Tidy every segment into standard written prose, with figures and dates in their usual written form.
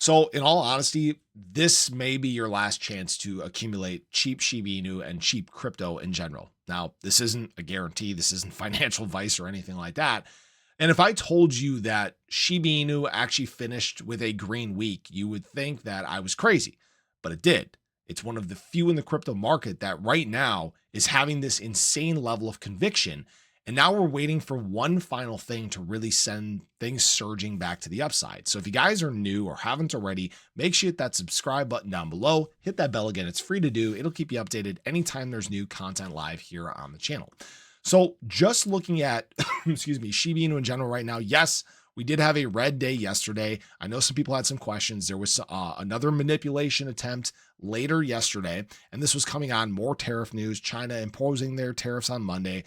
So, in all honesty, this may be your last chance to accumulate cheap Shiba Inu and cheap crypto in general. Now, this isn't a guarantee, this isn't financial advice or anything like that. And if I told you that Shiba Inu actually finished with a green week, you would think that I was crazy, but it did. It's one of the few in the crypto market that right now is having this insane level of conviction. And now we're waiting for one final thing to really send things surging back to the upside. So if you guys are new or haven't already, make sure you hit that subscribe button down below. Hit that bell again. It's free to do. It'll keep you updated anytime there's new content live here on the channel. So just looking at, excuse me, Shiba Inu in general right now, yes, we did have a red day yesterday. I know some people had some questions. There was another manipulation attempt later yesterday, and this was coming on more tariff news. China imposing their tariffs on Monday,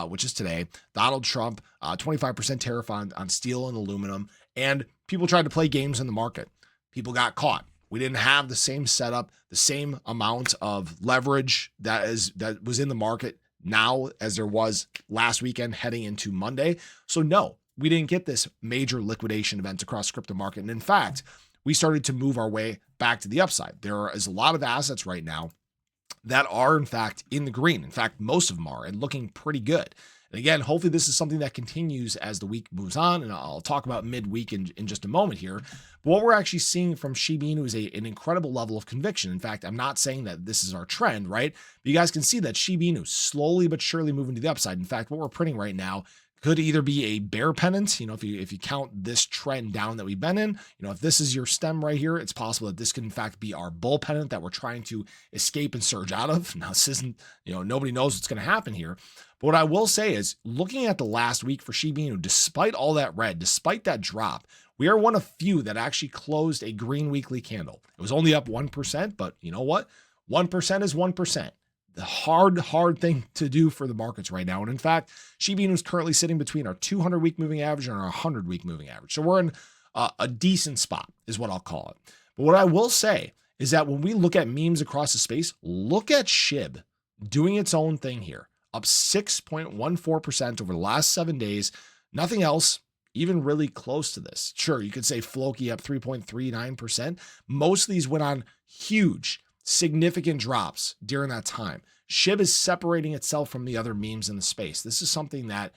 which is today. Donald Trump, 25% tariff on steel and aluminum, and people tried to play games in the market. People got caught. We didn't have the same setup, the same amount of leverage that was in the market now as there was last weekend heading into Monday. So no, we didn't get this major liquidation event across the crypto market. And in fact, we started to move our way back to the upside. There is a lot of assets right now that are in fact in the green. In fact, most of them are and looking pretty good. And again, hopefully this is something that continues as the week moves on. And I'll talk about midweek in just a moment here. But what we're actually seeing from Shiba Inu is an incredible level of conviction. In fact, I'm not saying that this is our trend, right? But you guys can see that Shiba Inu slowly but surely moving to the upside. In fact, what we're printing right now could either be a bear pennant, if you count this trend down that we've been in, if this is your stem right here, it's possible that this could in fact be our bull pennant that we're trying to escape and surge out of. Now this isn't, nobody knows what's going to happen here. But what I will say is looking at the last week for Shiba Inu, despite all that red, despite that drop, we are one of few that actually closed a green weekly candle. It was only up 1%, but you know what? 1% is 1%. The hard thing to do for the markets right now. And in fact, Shiba Inu is currently sitting between our 200-week moving average and our 100-week moving average. So we're in a decent spot is what I'll call it. But what I will say is that when we look at memes across the space, look at Shib doing its own thing here, up 6.14% over the last 7 days. Nothing else even really close to this. Sure, you could say Floki up 3.39%. Most of these went on huge, significant drops during that time. Shib is separating itself from the other memes in the space. This is something that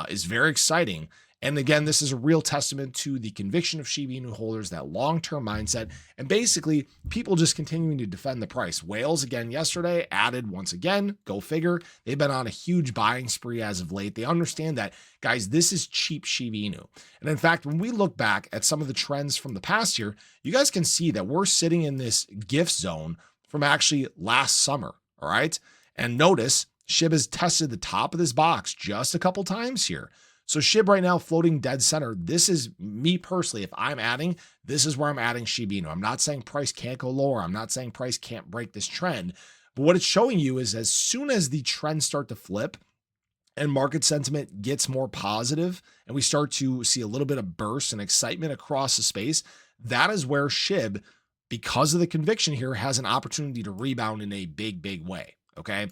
is very exciting. And again, this is a real testament to the conviction of Shiba Inu holders, that long-term mindset, and basically people just continuing to defend the price. Whales again yesterday added once again, go figure. They've been on a huge buying spree as of late. They understand that, guys, this is cheap Shiba Inu. And in fact, when we look back at some of the trends from the past year, you guys can see that we're sitting in this gift zone from actually last summer, all right? And notice Shib has tested the top of this box just a couple times here. So Shib right now floating dead center. This is me personally. If I'm adding, this is where I'm adding Shiba Inu. I'm not saying price can't go lower. I'm not saying price can't break this trend. But what it's showing you is as soon as the trends start to flip and market sentiment gets more positive and we start to see a little bit of burst and excitement across the space, that is where Shib, because of the conviction here, has an opportunity to rebound in a big way. Okay.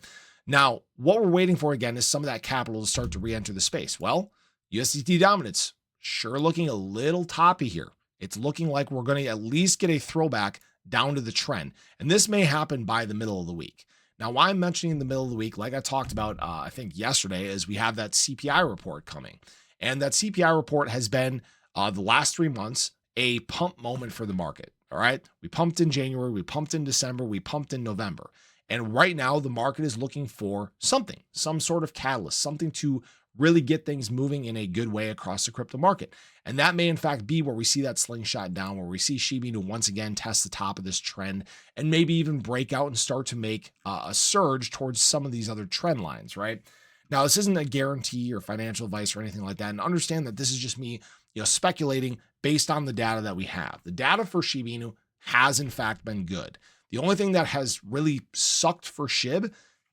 Now, what we're waiting for again is some of that capital to start to re-enter the space. Well, USDT dominance sure looking a little toppy here. It's looking like we're going to at least get a throwback down to the trend. And this may happen by the middle of the week. Now, why I'm mentioning the middle of the week, like I talked about, I think yesterday, is we have that CPI report coming. And that CPI report has been the last 3 months, a pump moment for the market. All right. We pumped in January, we pumped in December, we pumped in November. And right now the market is looking for something, some sort of catalyst, something to really get things moving in a good way across the crypto market. And that may in fact be where we see that slingshot down, where we see Shiba Inu once again test the top of this trend and maybe even break out and start to make a surge towards some of these other trend lines, right? Now, this isn't a guarantee or financial advice or anything like that. And understand that this is just me, speculating based on the data that we have. The data for Shiba Inu has in fact been good. The only thing that has really sucked for Shib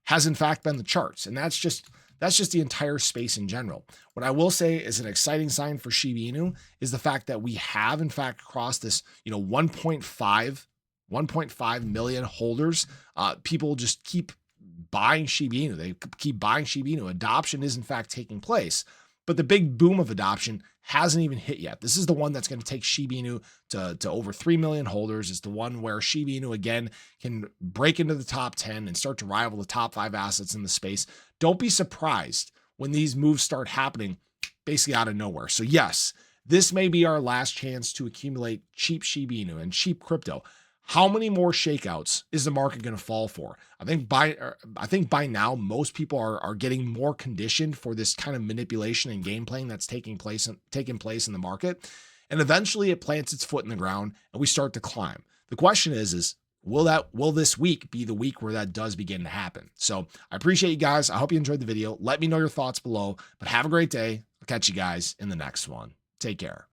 has in fact been the charts. And that's just the entire space in general. What I will say is an exciting sign for Shiba Inu is the fact that we have in fact crossed this, 1.5 million holders. People just keep buying Shiba Inu. They keep buying Shiba Inu. Adoption is in fact taking place. but the big boom of adoption hasn't even hit yet. This is the one that's going to take Shiba Inu to over 3 million holders. It's the one where Shiba Inu again can break into the top 10 and start to rival the top 5 assets in the space. Don't be surprised when these moves start happening basically out of nowhere. So yes, this may be our last chance to accumulate cheap Shiba Inu and cheap crypto. How many more shakeouts is the market going to fall for? I think by now most people are getting more conditioned for this kind of manipulation and game playing that's taking place in the market, and eventually it plants its foot in the ground and we start to climb. The question is will this week be the week where that does begin to happen? So I appreciate you guys. I hope you enjoyed the video. Let me know your thoughts below, but have a great day. I'll catch you guys in the next one. Take care.